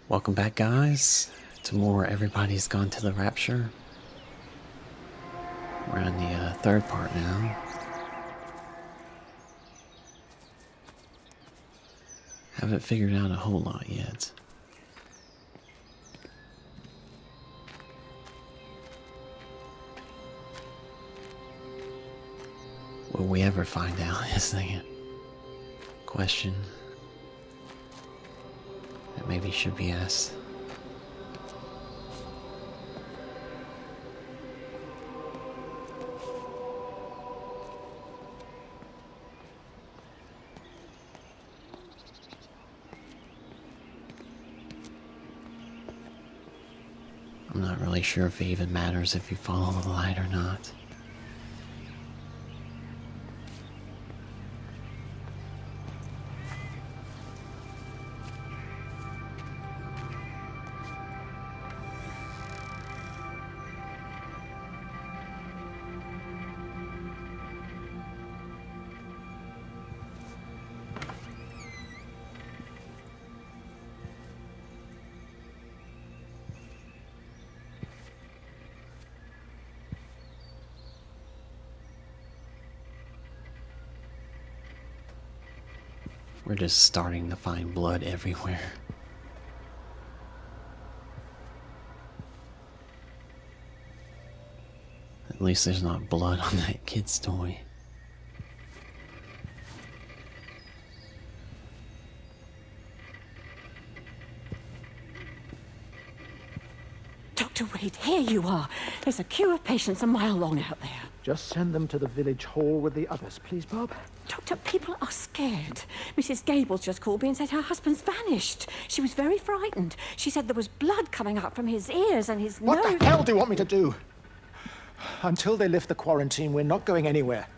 Welcome back, guys, to more Everybody's Gone to the Rapture. We're on the third part now. Haven't figured out a whole lot yet. Will we ever find out, is the question that maybe should be asked. I'm not really sure if it even matters if you follow the light or not. We're just starting to find blood everywhere. At least there's not blood on that kid's toy. Dr. Wade, here you are. There's a queue of patients a mile long out there. Just send them to the village hall with the others, please, Bob. Doctor, people are scared. Mrs. Gables just called me and said her husband's vanished. She was very frightened. She said there was blood coming out from his ears and his nose. What the hell do you want me to do? Until they lift the quarantine, we're not going anywhere.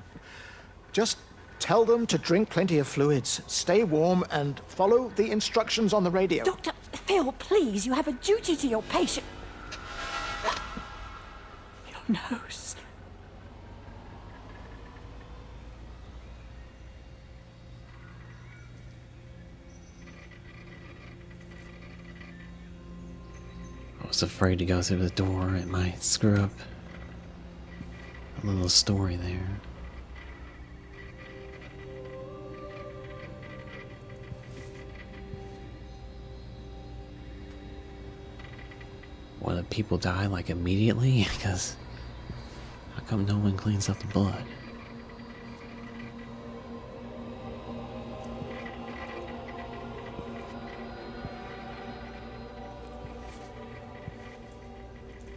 Just tell them to drink plenty of fluids, stay warm, and follow the instructions on the radio. Dr. Phil, please, you have a duty to your patient. Your nose. I was afraid to go through the door. It might screw up a little story there. What, do people die like immediately? Because how come no one cleans up the blood?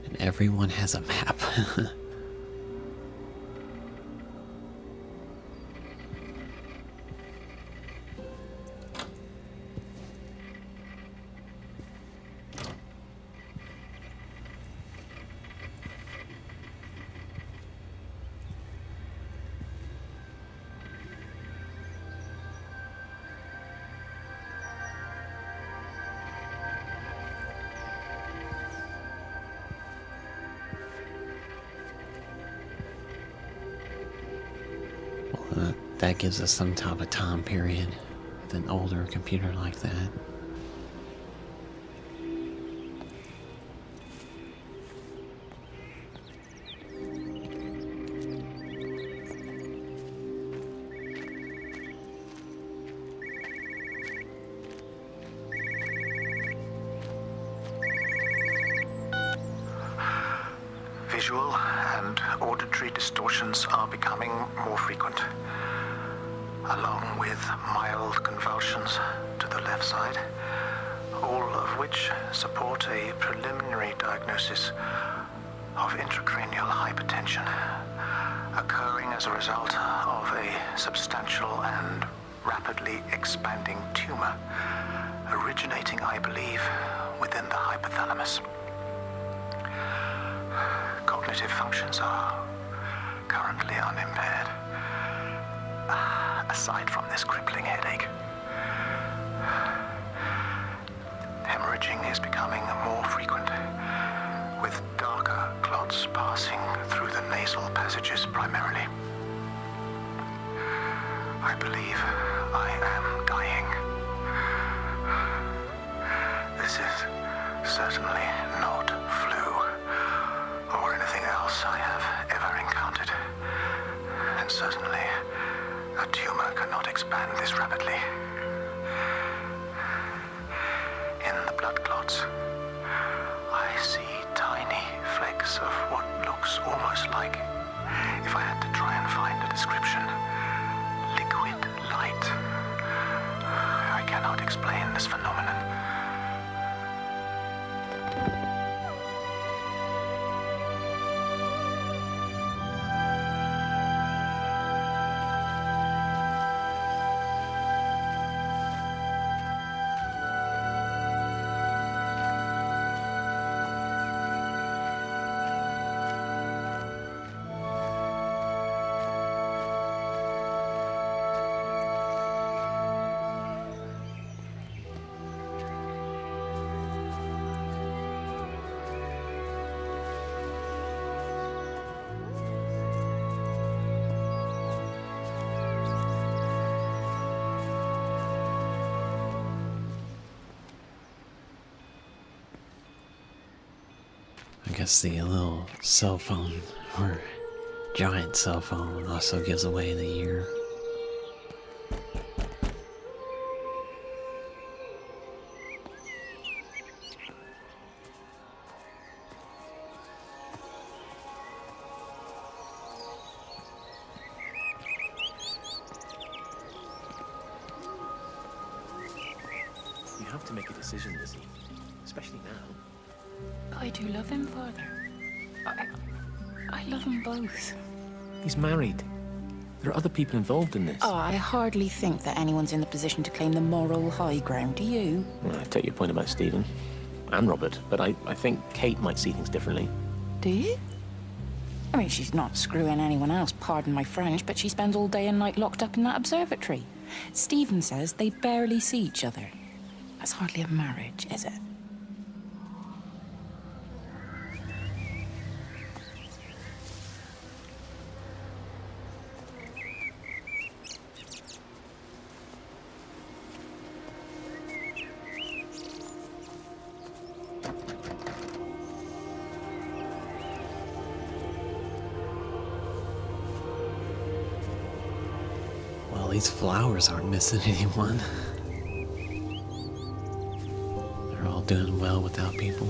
And everyone has a map. That gives us some type of time period with an older computer like that. Visual and auditory distortions are becoming more frequent, along with mild convulsions to the left side, all of which support a preliminary diagnosis of intracranial hypertension, occurring as a result of a substantial and rapidly expanding tumor, originating, I believe, within the hypothalamus. Cognitive functions are currently unimpaired, aside from this crippling headache. Hemorrhaging is becoming more frequent, with darker clots passing through the nasal passages primarily. I believe I am dying. This is certainly not flu or anything else I have ever encountered. And certainly, a tumor cannot expand this rapidly. In the blood clots, I see tiny flecks of what looks almost like, if I had to try and find a description, liquid light. I cannot explain this phenomenon. I guess the little cell phone, or giant cell phone, also gives away the year. You have to make a decision, Lizzie. Especially now. I do love him, Father. I love them both. He's married. There are other people involved in this. Oh, I hardly think that anyone's in the position to claim the moral high ground, do you? Well, I take your point about Stephen. And Robert. But I think Kate might see things differently. Do you? I mean, she's not screwing anyone else, pardon my French, but she spends all day and night locked up in that observatory. Stephen says they barely see each other. That's hardly a marriage, is it? Well, these flowers aren't missing anyone. They're all doing well without people.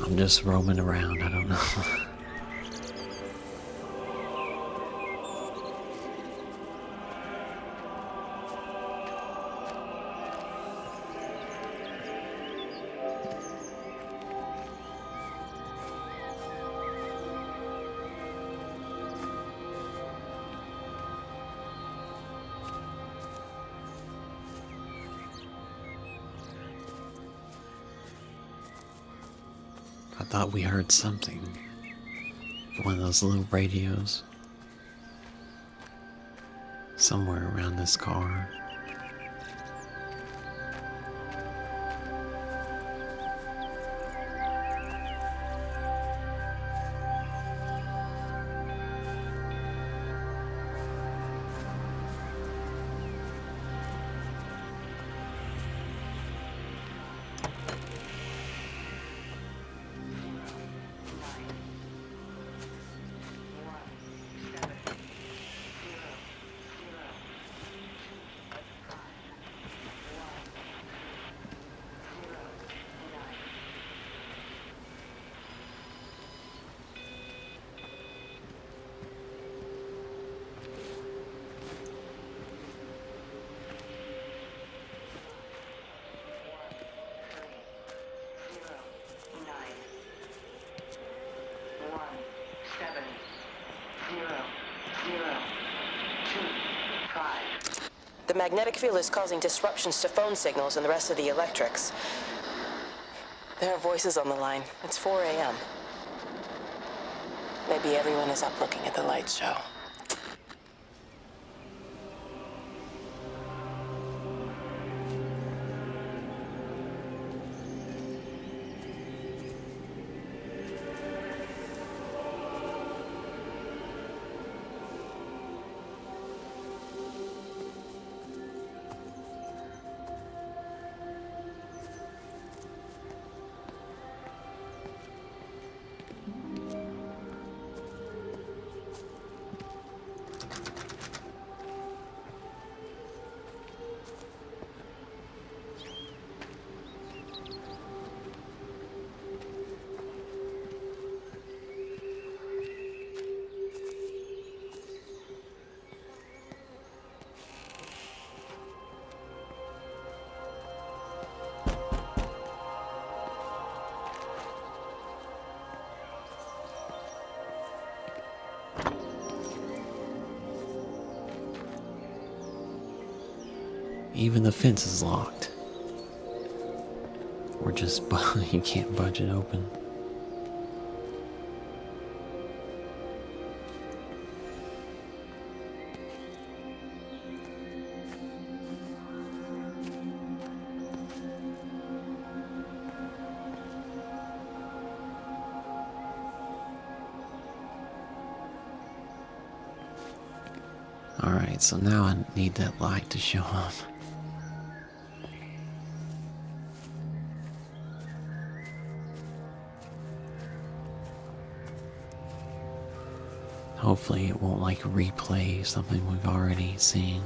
I'm just roaming around, I don't know. I thought we heard something. One of those little radios. Somewhere around this car. The magnetic field is causing disruptions to phone signals and the rest of the electrics. There are voices on the line. It's 4 a.m. Maybe everyone is up looking at the light show. Even the fence is locked. Or just you can't budge it open. Alright, so now I need that light to show up. Hopefully it won't like replay something we've already seen.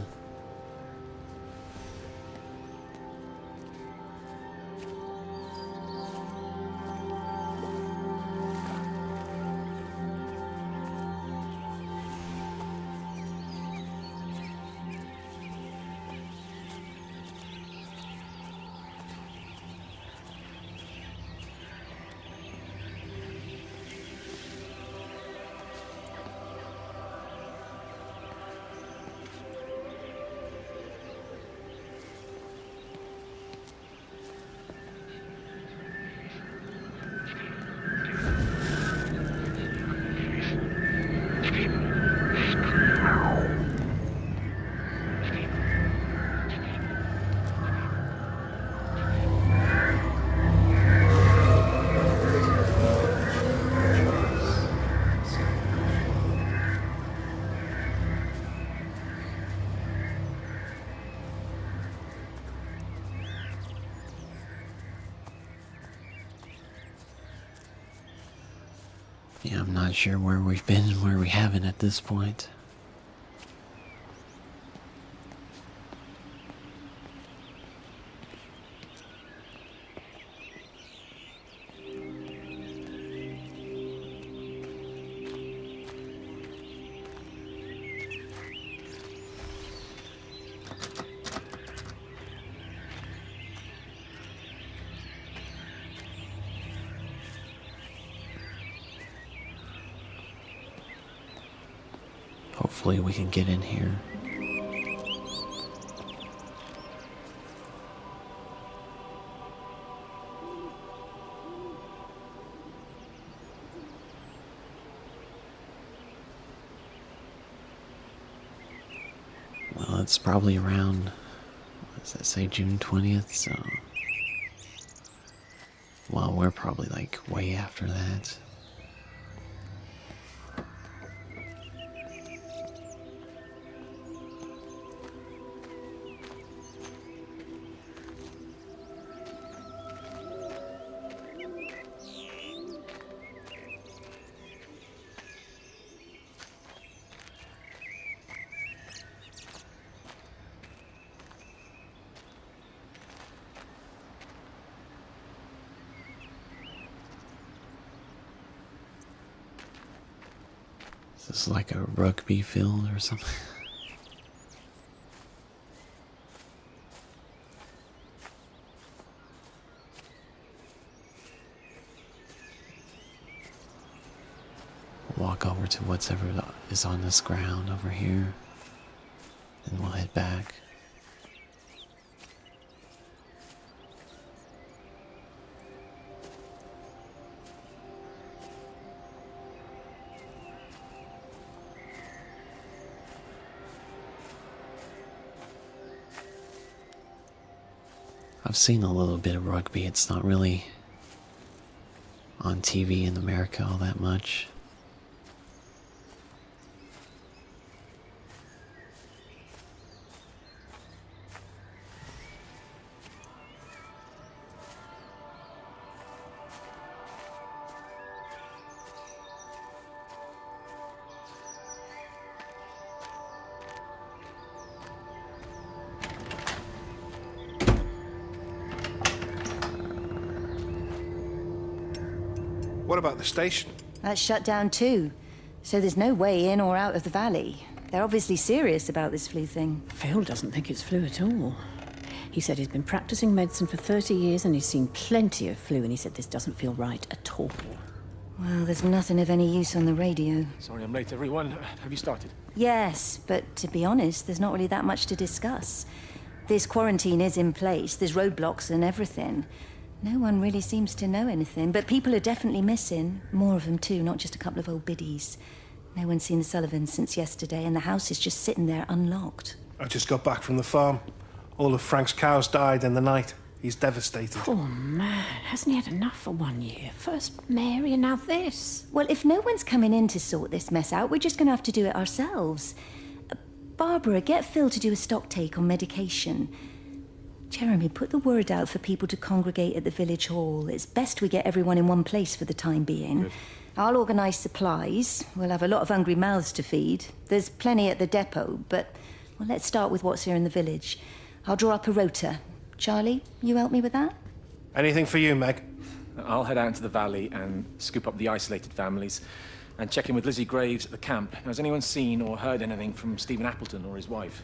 Yeah, I'm not sure where we've been and where we haven't at this point. Hopefully we can get in here. Well, it's probably around, what does that say, June 20th, so... Well, we're probably like way after that. This is like a rugby field or something. Walk over to whatever is on this ground over here, and we'll head back. I've seen a little bit of rugby. It's not really on TV in America all that much. What about the station? That's shut down too. So there's no way in or out of the valley. They're obviously serious about this flu thing. Phil doesn't think it's flu at all. He said he's been practicing medicine for 30 years and he's seen plenty of flu, and he said this doesn't feel right at all. Well, there's nothing of any use on the radio. Sorry I'm late, everyone. Have you started? Yes, but to be honest, there's not really that much to discuss. This quarantine is in place. There's roadblocks and everything. No one really seems to know anything, but people are definitely missing. More of them too, not just a couple of old biddies. No one's seen the Sullivans since yesterday, and the house is just sitting there unlocked. I just got back from the farm. All of Frank's cows died in the night. He's devastated. Poor man, hasn't he had enough for 1 year? First Mary and now this. Well, if no one's coming in to sort this mess out, we're just going to have to do it ourselves. Barbara, get Phil to do a stock take on medication. Jeremy, put the word out for people to congregate at the village hall. It's best we get everyone in one place for the time being. Good. I'll organise supplies. We'll have a lot of hungry mouths to feed. There's plenty at the depot, but well, let's start with what's here in the village. I'll draw up a rota. Charlie, you help me with that? Anything for you, Meg? I'll head out into the valley and scoop up the isolated families and check in with Lizzie Graves at the camp. Has anyone seen or heard anything from Stephen Appleton or his wife?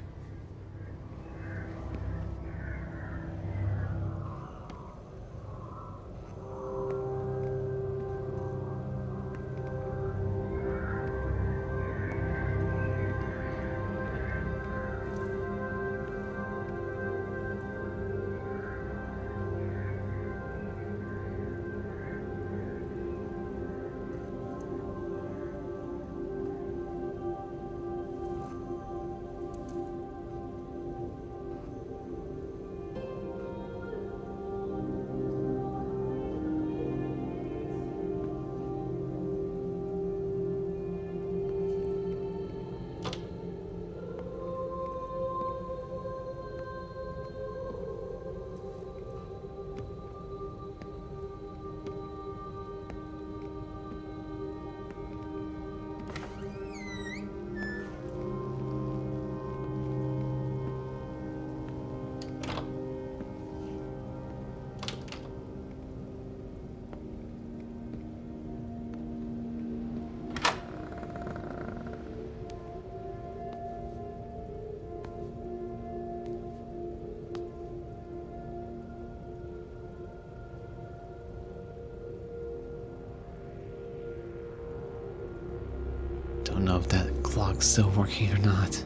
Don't know if that clock's still working or not.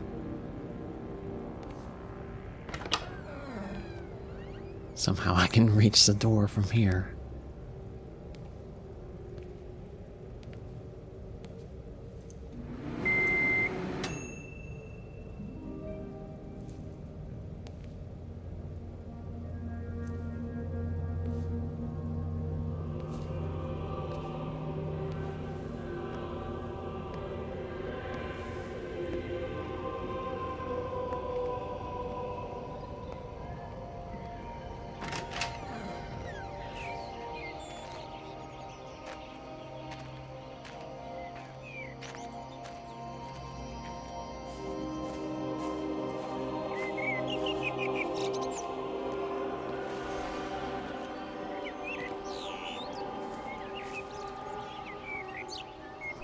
Somehow I can reach the door from here.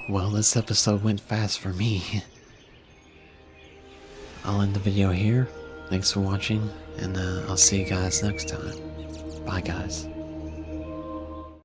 Well, this episode went fast for me. I'll end the video here. Thanks for watching, and I'll see you guys next time. Bye, guys.